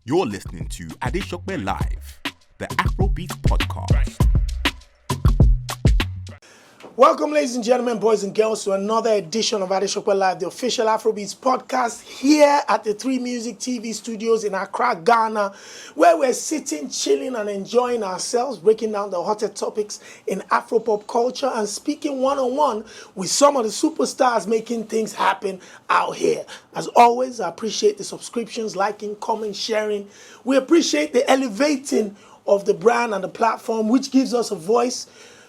You're listening to Adesope Live, the Afrobeats Podcast. Welcome, ladies and gentlemen, boys and girls, to another edition of Adesope Live, the official Afrobeats podcast, here at the 3 Music TV studios in Accra, Ghana, where we're sitting, chilling, and enjoying ourselves, breaking down the hottest topics in Afropop culture and speaking one-on-one with some of the superstars making things happen out here. As always, I appreciate the subscriptions, liking, comment, sharing. We appreciate the elevating of the brand and the platform, which gives us a voice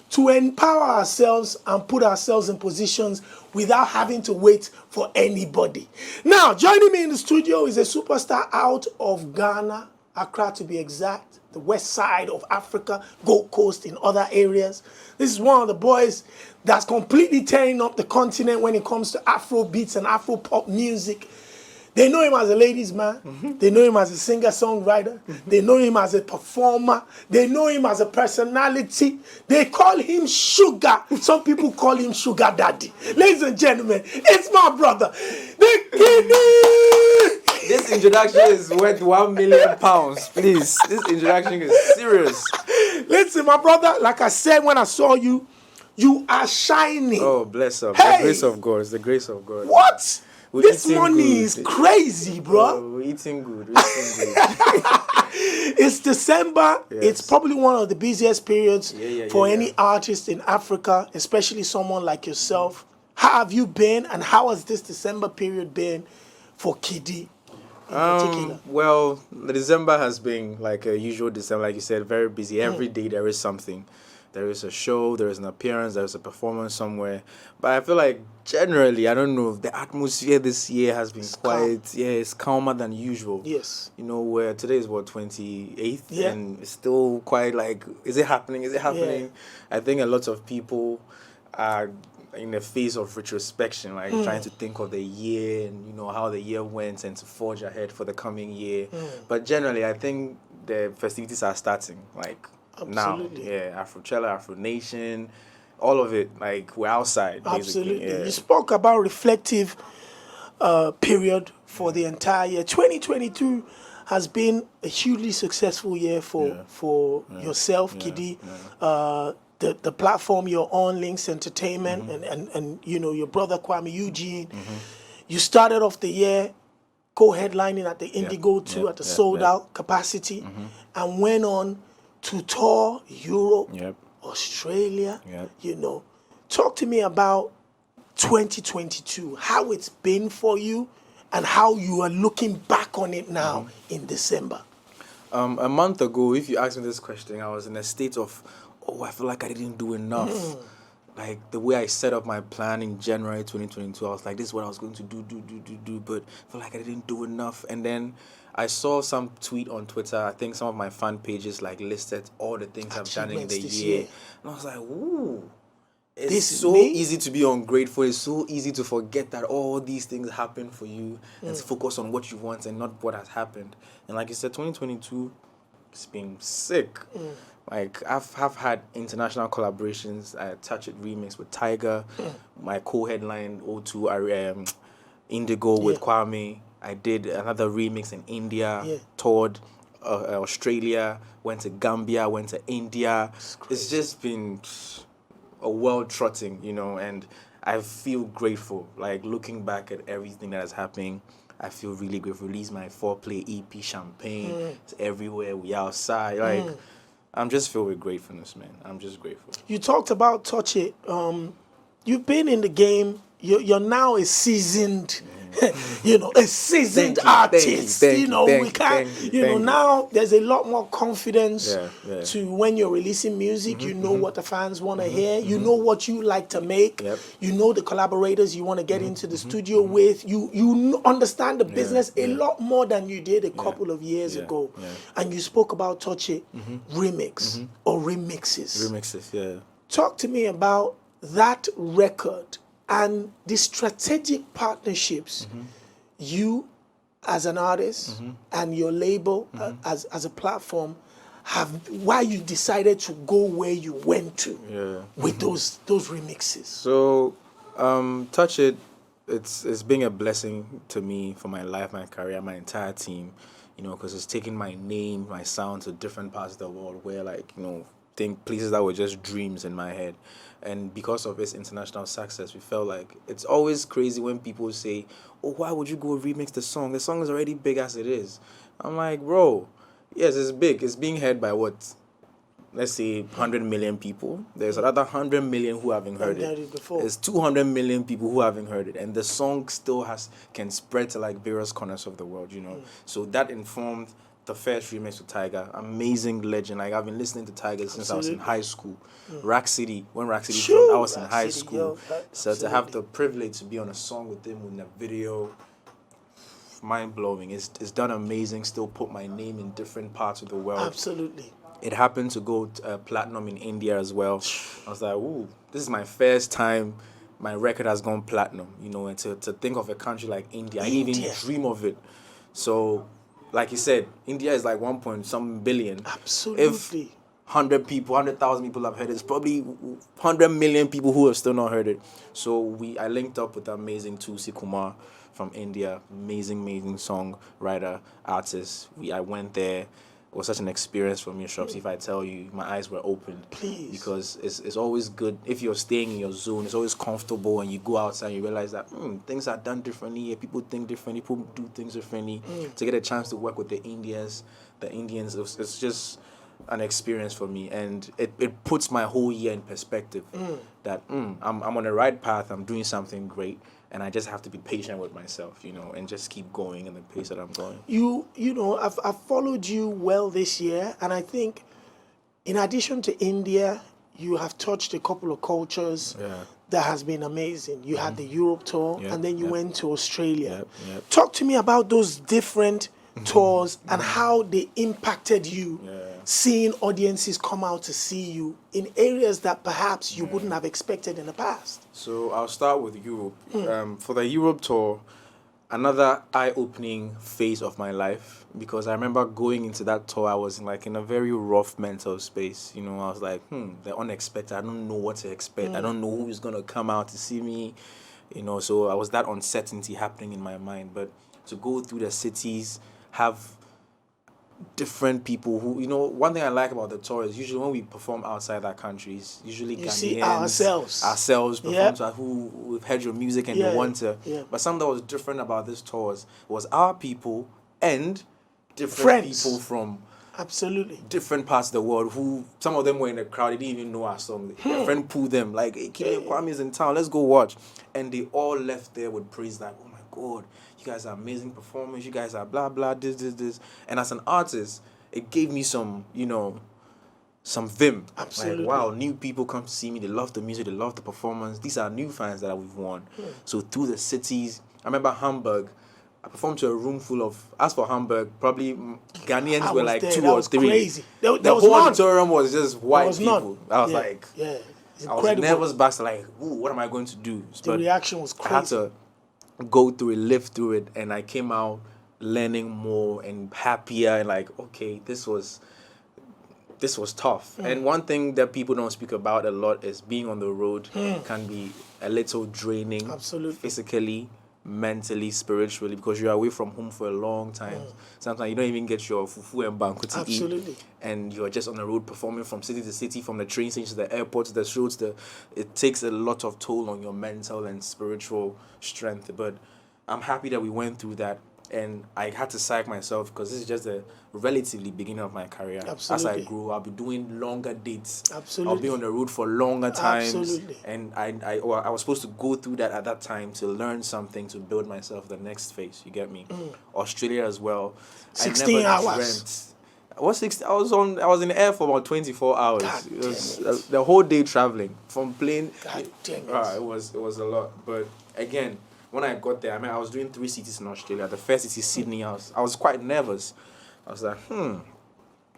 to empower ourselves and put ourselves in positions without having to wait for anybody. Now, joining me in the studio is a superstar out of Ghana, Accra to be exact, the west side of Africa, Gold Coast, in other areas. This is one of the boys that's completely tearing up the continent when it comes to Afrobeats and Afropop music. They know him as a ladies' man. Mm-hmm. They know him as a singer-songwriter. Mm-hmm. They know him as a performer. They know him as a personality. They call him Sugar. Some people call him Sugar Daddy. Ladies and gentlemen, it's my brother, the KiDi. This introduction is worth £1 million, please. This introduction is serious. Listen, my brother, like I said when I saw you, you are shining. Oh, bless up. Hey. The grace of God. It's the grace of God. What? We're this money good. Is crazy, bro. Oh, we're eating good. It's December. Yes. It's probably one of the busiest periods for yeah. any artist in Africa, especially someone like yourself. How have you been, and how has this December period been for KiDi in particular? Well, the December has been like a usual December, like you said, very busy. Every day there is something. There is a show, there is an appearance, there is a performance somewhere. But I feel like generally, I don't know, the atmosphere this year has been it's calmer than usual. Yes. You know, where today is 28th? Yeah. And it's still quite like, is it happening? Is it happening? Yeah. I think a lot of people are in the phase of retrospection, like trying to think of the year and, you know, how the year went and to forge ahead for the coming year. But generally, I think the festivities are starting, like, absolutely. Now, yeah, Afrochella, Afro Nation, all of it, like, we're outside, basically. Absolutely. Yeah. You spoke about reflective period for the entire year. 2022 has been a hugely successful year for yourself, KiDi. Yeah. The platform you're on, Links Entertainment, and you know, your brother Kwame Eugene. You started off the year co-headlining at the Indigo 2 at the sold-out capacity, and went on to tour Europe, Australia, you know. Talk to me about 2022, how it's been for you and how you are looking back on it now in December. A month ago, if you asked me this question, I was in a state of, I feel like I didn't do enough. Like the way I set up my plan in January 2022, I was like, this is what I was going to do, but I feel like I didn't do enough. And then I saw some tweet on Twitter. I think some of my fan pages like listed all the things I've done in the year. And I was like, ooh, it's so easy to be ungrateful. It's so easy to forget that all these things happen for you and to focus on what you want and not what has happened. And like you said, 2022, it's been sick. Like, I've had international collaborations. I Touch It remix with Tiger. My co-headline O2 Indigo with Kwame. I did another remix in India, toured Australia, went to Gambia, went to India. It's just been a world trotting, you know, and I feel grateful. Like, looking back at everything that is happening, I feel really grateful. Released my 4-play EP, Champagne. It's everywhere. We outside. Like, I'm just filled with gratefulness, man. I'm just grateful. You talked about Touch It. You've been in the game. You're now a seasoned, a seasoned artist. Now there's a lot more confidence to when you're releasing music. You know what the fans want to hear. You know what you like to make. You know the collaborators you want to get into the studio with. You understand the business a lot more than you did a couple of years ago. And you spoke about Touch It remix or remixes. Remixes, yeah. Talk to me about that record and the strategic partnerships you as an artist and your label as a platform have, why you decided to go where you went to with those remixes. So Touch It, it's been a blessing to me for my life, my career, my entire team. you know, because it's taking my name, my sound to different parts of the world where, like, you know, think places that were just dreams in my head. And because of its international success, we felt like it's always crazy when people say, oh, why would you go remix the song? The song is already big as it is. I'm like, bro, yes, it's big. It's being heard by what? Let's say 100 million people. There's another 100 million who haven't heard it. There's 200 million people who haven't heard it. And the song still can spread to like various corners of the world, you know. So that informed the first remix with Tiger. Amazing legend. Like, I've been listening to Tiger since I was in high school. Rack City, when Rack City dropped, I was in high school. So to have the privilege to be on a song with him in a video, mind-blowing. It's done amazing. Still put my name in different parts of the world. Absolutely. It happened to go platinum in India as well. I was like, ooh, this is my first time my record has gone platinum, you know, and to think of a country like India, I didn't even dream of it. So, like you said, India is like 1 billion. Absolutely. If 100,000 people have heard it, it's probably 100 million people who have still not heard it. So I linked up with the amazing Tulsi Kumar from India, amazing songwriter, artist. I went there. It was such an experience for me, Shops. If I tell you, my eyes were opened. Please. Because it's always good. If you're staying in your zone, it's always comfortable, and you go outside and you realize that things are done differently. People think differently. People do things differently. To get a chance to work with the Indians, it's just an experience for me. And it puts my whole year in perspective. That I'm on the right path. I'm doing something great. And I just have to be patient with myself, you know, and just keep going in the pace that I'm going. You know, I've followed you well this year, and I think in addition to India, you have touched a couple of cultures that has been amazing. You had the Europe tour, and then you went to Australia. Talk to me about those different tours and how they impacted you, seeing audiences come out to see you in areas that perhaps you wouldn't have expected in the past. So I'll start with Europe. For the Europe tour, another eye-opening phase of my life, because I remember going into that tour, I was in a very rough mental space. You know, I was like, the unexpected. I don't know what to expect. I don't know who is going to come out to see me. You know, so I was that uncertainty happening in my mind. But to go through the cities, have different people who, you know, one thing I like about the tour is usually when we perform outside our countries, usually You Ghanaians, see ourselves perform who've heard your music and they want to. But something that was different about this tour was our people and different people from absolutely different parts of the world who, some of them were in the crowd, they didn't even know our song. Their friend pulled them, like, hey, KiDi Kwame's in town, let's go watch. And they all left there with praise, like, oh my God, you guys are amazing performers, you guys are blah, blah, this. And as an artist, it gave me some, you know, some vim. Absolutely. Like, wow, new people come to see me, they love the music, they love the performance. These are new fans that we've won. So through the cities, I remember Hamburg, I performed to a room full of, as for Hamburg, probably Ghanaians were like 2 or 3. Crazy. The whole auditorium was just white people. I was like, it's I was nervous back, like, ooh, what am I going to do? The reaction was crazy. I had to go through it, live through it, and I came out learning more and happier, and like, okay, this was tough. And one thing that people don't speak about a lot is being on the road can be a little draining. Absolutely. Physically, mentally, spiritually, because you're away from home for a long time. Sometimes you don't even get your fufu and banku to eat. And you're just on the road performing from city to city, from the train station to the airport to the shows. It takes a lot of toll on your mental and spiritual strength. But I'm happy that we went through that. And I had to psych myself because this is just the relatively beginning of my career. Absolutely. As I grow, I'll be doing longer dates. Absolutely. I'll be on the road for longer times. Absolutely. And I was supposed to go through that at that time to learn something to build myself the next phase. You get me? Australia as well. 16 hours. I was in the air for about 24 hours. God it was the whole day traveling from plane. God damn it. It was a lot. But again, when I got there, I was doing 3 cities in Australia. The first city, Sydney, I was quite nervous. I was like,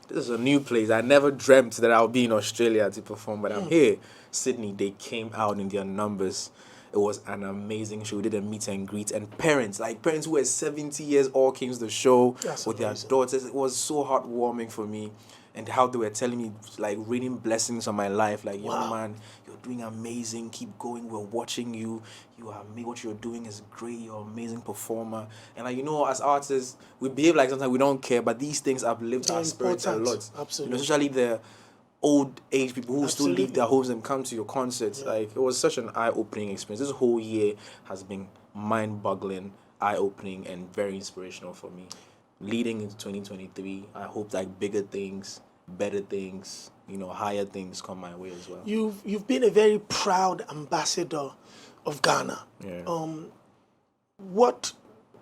this is a new place. I never dreamt that I would be in Australia to perform, but I'm here. Sydney, they came out in their numbers. It was an amazing show. We did a meet and greet, and parents who were 70 years old came to the show with their daughters. It was so heartwarming for me, and how they were telling me, like, raining blessings on my life. Like, young man, you're doing amazing. Keep going. We're watching you. What you're doing is great. You're an amazing performer. And, like, as artists, we behave like sometimes we don't care, but these things have lived our spirits a lot. Absolutely. Especially the old age people who still leave their homes and come to your concerts. Like, it was such an eye-opening experience. This whole year has been mind-boggling, eye-opening, and very inspirational for me. Leading into 2023, I hope like bigger things, better things, higher things come my way as well. You've been a very proud ambassador of Ghana. Yeah. What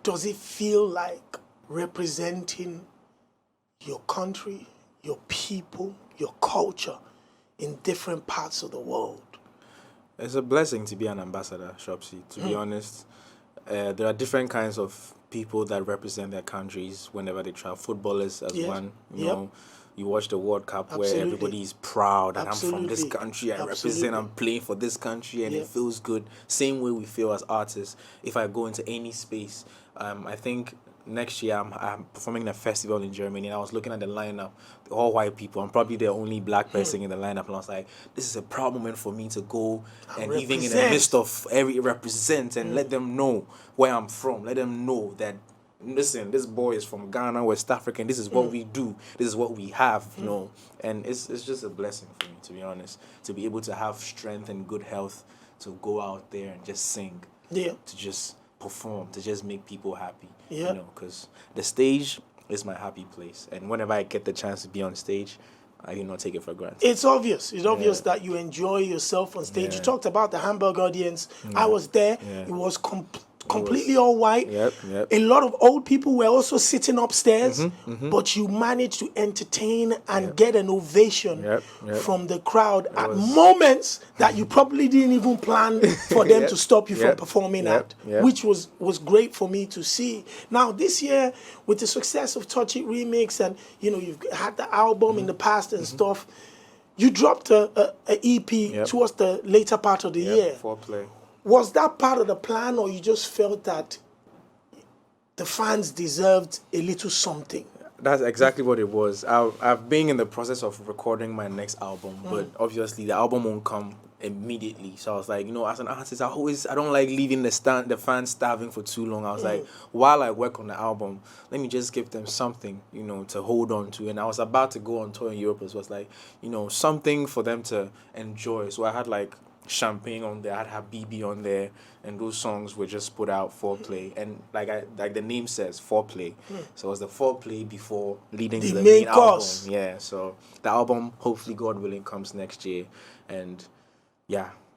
does it feel like representing your country, your people, your culture in different parts of the world? It's a blessing to be an ambassador, Shopsy, to be honest. There are different kinds of people that represent their countries whenever they travel. Footballers as one, you know. You watch the World Cup where everybody is proud and I'm from this country, I represent, I'm playing for this country, and it feels good. Same way we feel as artists. If I go into any space, I think next year I'm performing in a festival in Germany, and I was looking at the lineup, all white people. I'm probably the only black person in the lineup, and I was like, this is a proud moment for me to go and even in the midst of represent and let them know where I'm from. Let them know that, listen, this boy is from Ghana, West Africa, and this is what we do. This is what we have, And it's just a blessing for me, to be honest, to be able to have strength and good health to go out there and just sing, to just perform, to just make people happy, because the stage is my happy place, and whenever I get the chance to be on stage, I take it for granted. It's obvious that you enjoy yourself on stage. You talked about the Hamburg audience. I was there. It was completely all white. A lot of old people were also sitting upstairs, but you managed to entertain and get an ovation from the crowd at moments that you probably didn't even plan for them to stop you from performing at, which was great for me to see. Now, this year, with the success of Touch It Remix, and you've had the album in the past and stuff, you dropped a EP towards the later part of the year. Foreplay. Was that part of the plan, or you just felt that the fans deserved a little something? That's exactly what it was. I've been in the process of recording my next album, but obviously the album won't come immediately. So I was like, as an artist, I don't like leaving the fans starving for too long. I was like, while I work on the album, let me just give them something, to hold on to. And I was about to go on tour in Europe, so it was like, something for them to enjoy. So I had like Champagne on there, I had Habibi on there, and those songs were just put out Foreplay, and like the name says, Foreplay. So it was the Foreplay before leading to the main course. album. Yeah, so the album, hopefully, God willing, comes next year, and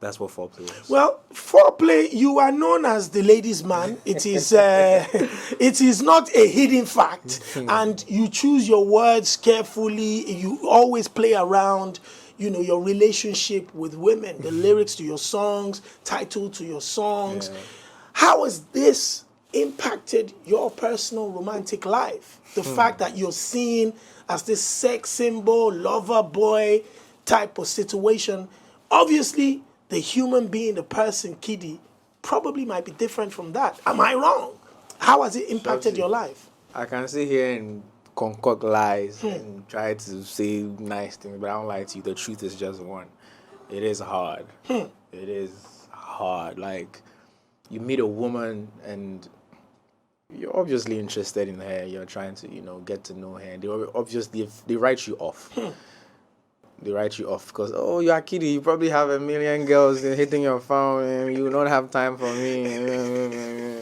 that's what Foreplay is. Well, Foreplay, you are known as the ladies' man. It is it is not a hidden fact, and you choose your words carefully. You always play around your relationship with women, the lyrics to your songs, title to your songs. How has this impacted your personal romantic life? The fact that you're seen as this sex symbol, lover boy type of situation. Obviously, the human being, the person, KiDi, probably might be different from that. Am I wrong? How has it impacted your life? I can sit here and concoct lies and try to say nice things, but I don't lie to you. The truth is just one. It is hard. It is hard. Like, you meet a woman and you're obviously interested in her. You're trying to, get to know her. And they write you off. They write you off because, you're KiDi. You probably have a million girls hitting your phone and you don't have time for me.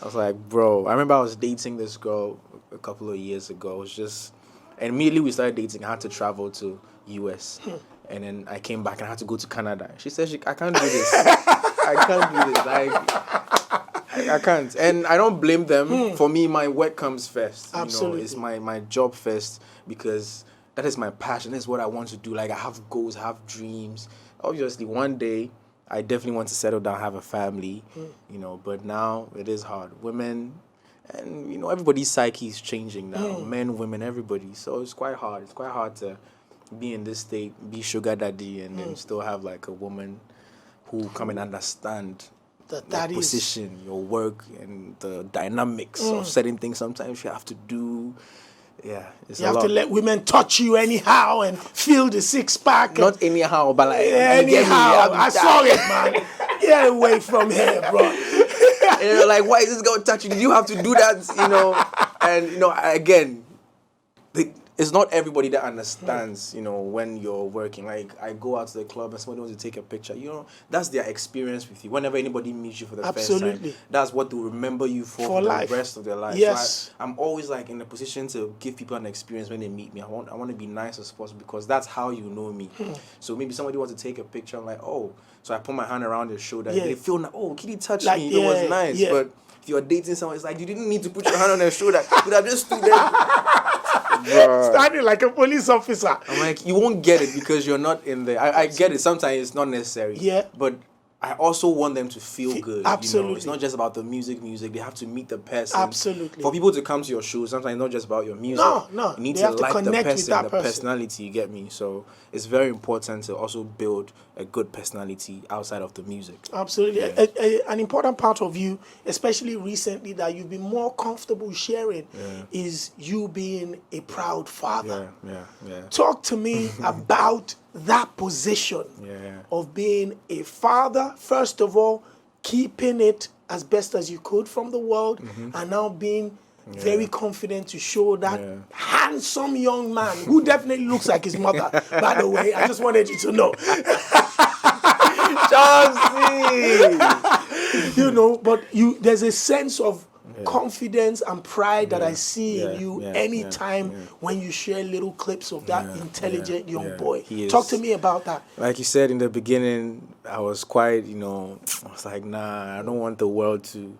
I was like, bro. I remember I was dating this girl a couple of years ago. It was just, and immediately we started dating. I had to travel to US, and then I came back and I had to go to Canada. She said, I can't do this. I can't do this. Like, I can't. And I don't blame them. For me, my work comes first. Absolutely. It's my job first, because that is my passion. That's what I want to do. Like, I have goals, I have dreams. Obviously, one day, I definitely want to settle down, have a family, but now it is hard. Women, and, everybody's psyche is changing now. Men, women, everybody. So it's quite hard. It's quite hard to be in this state, be sugar daddy, and then still have, like, a woman who come and understand That your is position, your work, and the dynamics of certain things. Sometimes you have to do. Yeah, it's you a have lot. to let women touch you anyhow and feel the six pack. Not anyhow, but like Anyhow, I saw it, man. Get away from here, bro. And you're like, why is this girl touching you? You have to do that, And again, it's not everybody that understands, when you're working. Like, I go out to the club and somebody wants to take a picture. That's their experience with you. Whenever anybody meets you for the first time, that's what they'll remember you for the life. rest of their life. Yes. So I'm always like in a position to give people an experience when they meet me. I want to be nice as possible because that's how you know me. So maybe somebody wants to take a picture. I'm like, oh. So I put my hand around their shoulder. Yeah. They feel like, oh, KiDi touched like, me. It was nice. Yeah. But if you're dating someone, it's like, you didn't need to put your hand on their shoulder. You could have just stood there. Standing like a police officer. I'm like, you won't get it because you're not in there. I get it. Sometimes it's not necessary. Yeah. But I also want them to feel good. Absolutely. It's not just about the music. They have to meet the person. Absolutely. For people to come to your shows, sometimes it's not just about your music. No. You need They to have to like the connect with person, that the person. personality, you get me? So it's very important to also build a good personality outside of the music. Absolutely. An important part of you, especially recently, that you've been more comfortable sharing is you being a proud father. Yeah. Talk to me about that position of being a father, first of all, keeping it as best as you could from the world, and now being very confident to show that handsome young man who definitely looks like his mother, by the way. I just wanted you to know. Chelsea! But there's a sense of confidence and pride that I see in you anytime when you share little clips of that intelligent young boy. Talk to me about that. Like you said in the beginning, I was quite, I was like, nah, I don't want the world to,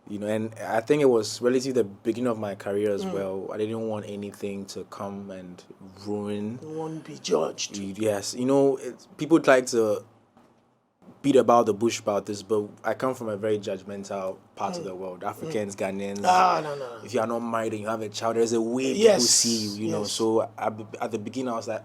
and I think it was relatively the beginning of my career as well. I didn't want anything to come and ruin. You won't be judged. Yes. People like to beat about the bush about this, but I come from a very judgmental part of the world. Africans, Ghanaians. No. If you are not married and you have a child, there's a way people see you, know. So at the beginning, I was like,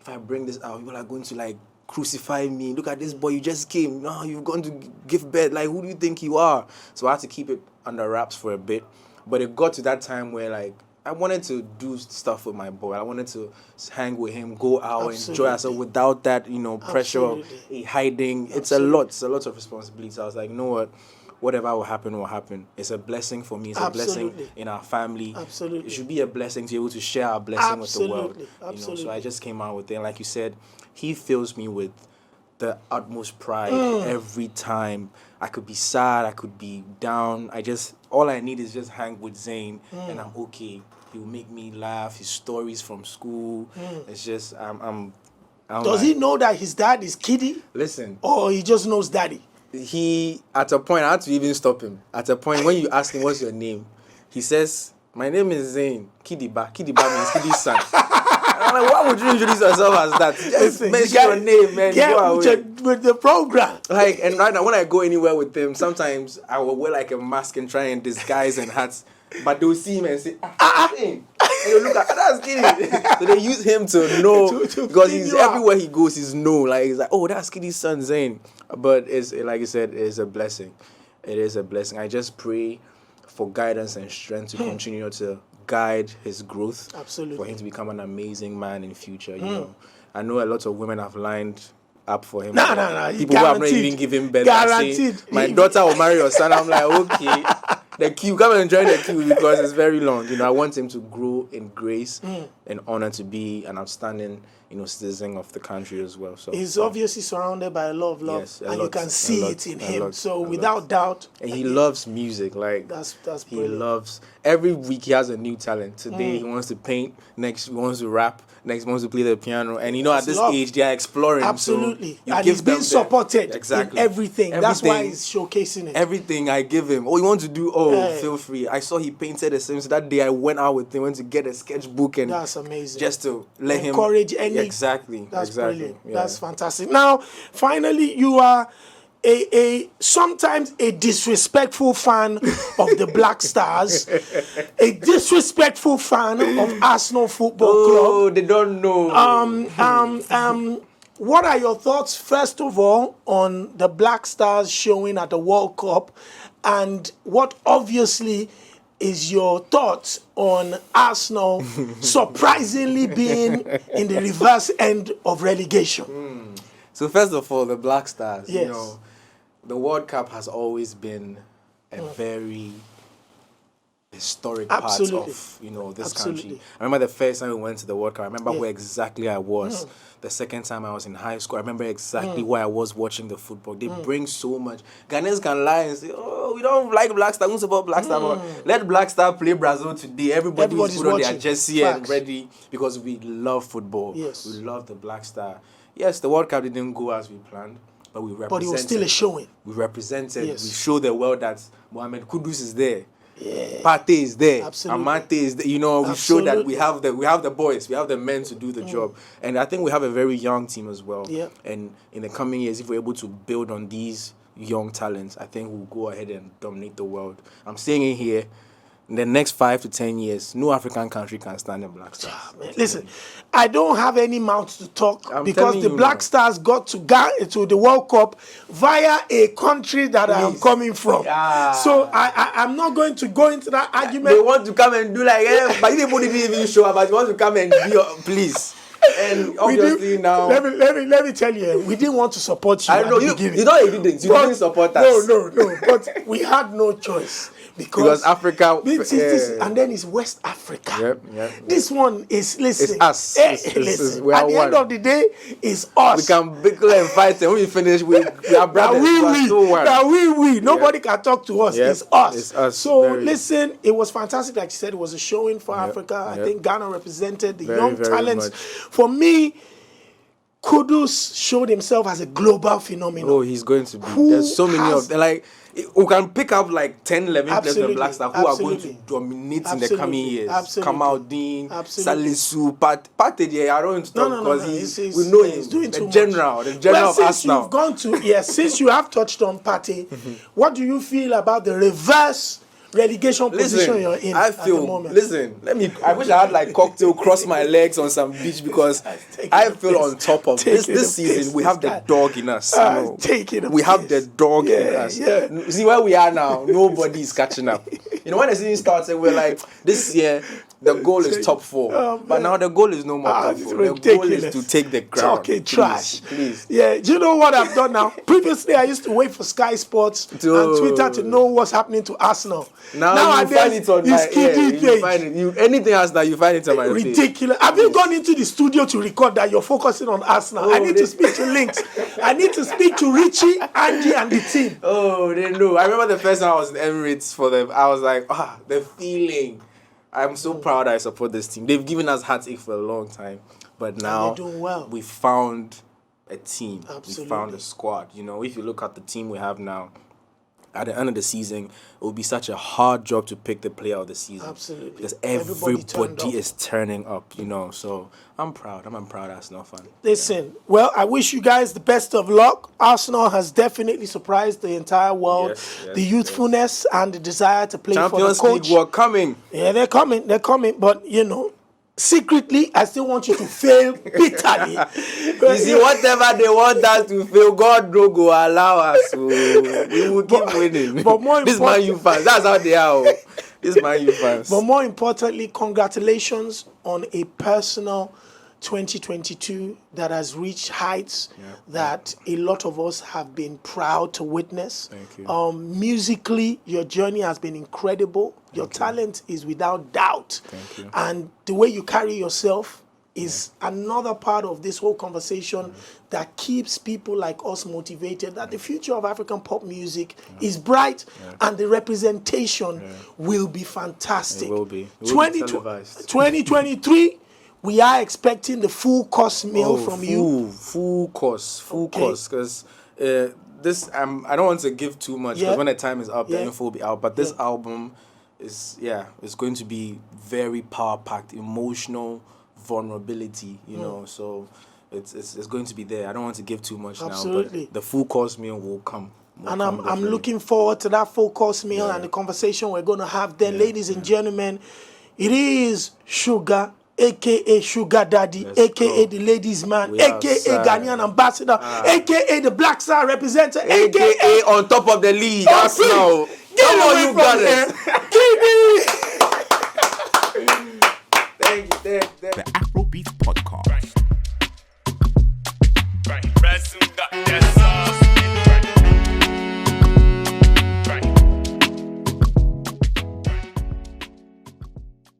if I bring this out, people are going to like crucify me. Look at this boy, you just came. No, you've gone to give birth. Like, who do you think you are? So I had to keep it under wraps for a bit. But it got to that time where like, I wanted to do stuff with my boy. I wanted to hang with him, go out, enjoy ourselves without that, pressure of hiding. It's a lot. It's a lot of responsibility. So I was like, you know what? Whatever will happen. It's a blessing for me. It's a blessing in our family. Absolutely. It should be a blessing to be able to share our blessing with the world. So I just came out with it. And like you said, he fills me with the utmost pride every time. I could be sad, I could be down. All I need is just hang with Zane and I'm okay. He'll make me laugh. His stories from school. It's just, Does he know that his dad is KiDi? Listen. Or he just knows daddy? At a point, I had to even stop him. At a point, when you ask him, what's your name? He says, my name is Zane. KiDi Ba. KiDi Ba means KiDi's son. I'm like, why would you introduce yourself as that? Just mention your name, man. With the program. Like, and right now, when I go anywhere with them, sometimes I will wear like a mask and try and disguise and hats. But they'll see him and say, Zane. And you look at that's KiDi. So they use him to know because he's everywhere he goes, he's known. Like, he's like, oh, that's KiDi's son, Zane. But it's like you said, it's a blessing. It is a blessing. I just pray for guidance and strength to continue to guide his growth. Absolutely. For him to become an amazing man in the future. I know a lot of women have lined up for him. No. People who have not even given birth. Guaranteed. My daughter will marry your son. I'm like, okay. The queue, come and join the queue because it's very long. I want him to grow in grace and honor to be an outstanding, citizen of the country as well. So he's obviously surrounded by a lot of love, yes, and you can see it in him. So without doubt, and he loves music. Like that's he brilliant. loves. Every week he has a new talent. Today he wants to paint. Next he wants to rap. Next he wants to play the piano. And at this age they are exploring. Absolutely, so and he's being supported in everything. That's why he's showcasing it. Everything I give him. Oh, you want to do? Oh, feel free. I saw he painted the Sims that day. I went out with him, went to get a sketchbook, and that's amazing. Just to let him encourage any. Exactly. That's brilliant. Yeah. That's fantastic. Now, finally, you are a sometimes a disrespectful fan of the Black Stars, a disrespectful fan of Arsenal Football Club. Oh, they don't know. what are your thoughts, first of all, on the Black Stars showing at the World Cup? And what obviously is your thoughts on Arsenal surprisingly being in the reverse end of relegation? So first of all, the Black Stars, Yes. you know, the World Cup has always been a very historic Absolutely. part of, you know, this Absolutely. country. I remember the first time we went to the World Cup, I remember Yeah. where exactly I was. The second time I was in high school, I remember exactly where I was watching the football. They bring so much. Ghanaians can lie and say, oh, we don't like Black Star, we don't support Black Star. But let Black Star play Brazil today. Everybody's put on their watching. jersey and Facts. ready because we love football. Yes. We love the Black Star. Yes, the World Cup didn't go as we planned, but we represented. But it was still a showing. We represented. Yes. We showed the world that Mohamed Kudus is there. Pate is there. Absolutely. Amate is there. You know, we showed that we Absolutely. have the boys, we have the men to do the job. And I think we have a very young team as well. Yeah. And in the coming years, if we're able to build on these young talents, I think we'll go ahead and dominate the world. I'm saying it here. In the next 5 to 10 years, no African country can stand the Black Stars. Man, listen, I don't have any mouth to talk I'm because telling the you Black now. Stars got to the World Cup via a country that I am Please. coming from. Yeah. So I'm not going to go into that They argument. want to come and do like, but you people didn't even show up, but you want to come and be, please. And obviously now... Let me tell you, we didn't want to support you. I at know, the you beginning. know you didn't. You But- didn't support us. No, but we had no choice. Because Africa... And then it's West Africa. Yep. This one is, listen. It's us. Listen, we at are the end one. of the day, it's us. We can bickle and fight, and when we finish, we are brothers. We are still one. we. Nobody can talk to us. Yep. It's us. It's us. So Very. listen, it was fantastic. Like you said, it was a showing for Africa. I Yep. think Ghana represented the Very, young very talents. much. For me, Kudus showed himself as a global phenomenon. Oh, he's going to be. Who There's so many has- of them. Like, we can pick up like 10, 11 players Absolutely. from Black Star who are going to Absolutely. dominate in the Absolutely. coming years. Absolutely. Kamaldeen, Absolutely. Salisu, Pate, I don't talk No. because He's- we know he's him. doing The too general much. of us Since now. you've gone to since you have touched on Pate, what do you feel about the reverse relegation position you're in I at the feel. moment? Listen, I wish I had like cocktail cross my legs on some beach because I feel on top of this season. We have the dog in us. You know. We have the dog in us. Yeah. See where we are now. Nobody is catching up. You know, when the season started, we're like, this year the goal is top 4, but now the goal is no more top 4. The goal is to take the ground. Talking trash. Please. Yeah, do you know what I've done now? Previously, I used to wait for Sky Sports and Twitter to know what's happening to Arsenal. Now you Nowadays, find it on my it's KiDi you page. find it. Anything else that you find it on my page. Ridiculous. Have you gone into the studio to record that you're focusing on Arsenal? I need to speak to Links. I need to speak to Richie, Andy, and the team. Oh, they know. I remember the first time I was in Emirates for them. I was like, the feeling. I'm so proud I support this team. They've given us heartache for a long time. But now they're doing well. we found a team. Absolutely. We found a squad. You know, if you look at the team we have now, at the end of the season, it will be such a hard job to pick the player of the season. Absolutely. Because Everybody turned everybody up. is turning up, you know. So I'm proud. I'm proud Arsenal fan. Listen, well, I wish you guys the best of luck. Arsenal has definitely surprised the entire world. Yes, The youthfulness and the desire to play Champions for the League coach. were coming. Yeah, they're coming. But, you know, secretly, I still want you to fail bitterly. You see, whatever they want us to fail, God no go allow us. So we will keep winning. but more This Man U fans, that's how they are. Oh. This Man U fans. But more importantly, congratulations on a personal 2022 that has reached heights that a lot of us have been proud to witness. Thank you. Musically, your journey has been incredible. Your talent is without doubt. Thank you. And the way you carry yourself is another part of this whole conversation that keeps people like us motivated that the future of African pop music is bright and the representation will be fantastic. It will be. It will be televised. 2023, we are expecting the full course meal from you. Full course. Because this, I don't want to give too much because when the time is up, the info will be out. But this album is, it's going to be very power-packed, emotional vulnerability, you know. So it's going to be there. I don't want to give too much Absolutely. now, but the full course meal will come. And I'm looking forward to that full course meal and the conversation we're going to have then. Ladies and gentlemen, it is Sugar, aka Sugar Daddy, aka the ladies man, aka Ghanaian ambassador, aka the Black Star representative, aka on top of the league. That's now. Come on, you got it. Thank you. The Afrobeats Podcast. Right.